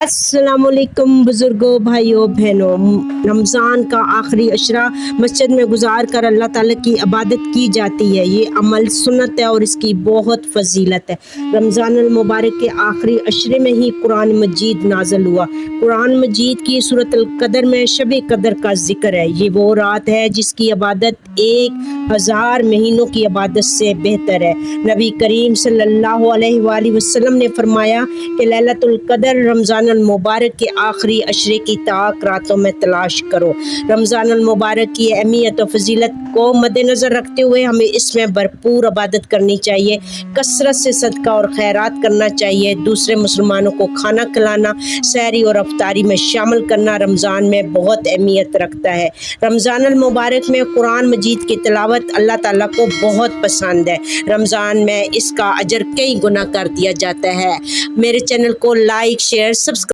अस्सलाम वालेकुम बुजुर्गों, भाइयों, बहनों। रमज़ान का आखिरी अशरा मस्जिद में गुजार कर अल्लाह ताला की इबादत की जाती है। ये अमल सुन्नत है और इसकी बहुत फजीलत है। रमज़ान अल मुबारक के आखिरी अशरे में ही कुरान मजीद नाज़िल हुआ। कुरान मजीद की सूरत अल कदर में शब कदर का जिक्र है। ये वो रात है जिसकी इबादत 1000 महीनों की इबादत से बेहतर है। नबी करीम सल्लल्लाहु अलैहि वसल्लम ने फरमाया कि लैलतुल कदर रमज़ान अल मुबारक के आखिरी अशरे की ताक रातों में तलाश करो। रमज़ान अल मुबारक की अहमियत और फजीलत को मद्देनज़र रखते हुए हमें इसमें भरपूर इबादत करनी चाहिए, कसरत से सदका और खैरात करना चाहिए। दूसरे मुसलमानों को खाना खिलाना, सहरी और अफ्तारी में शामिल करना रमज़ान में बहुत अहमियत रखता है। रमज़ान अल मुबारक में कुरान मजीद की तिलावत अल्लाह ताला को बहुत पसंद है। रमज़ान में इसका अजर कई गुना कर दिया जाता है। मेरे चैनल को लाइक, शेयर, सब्सक्राइब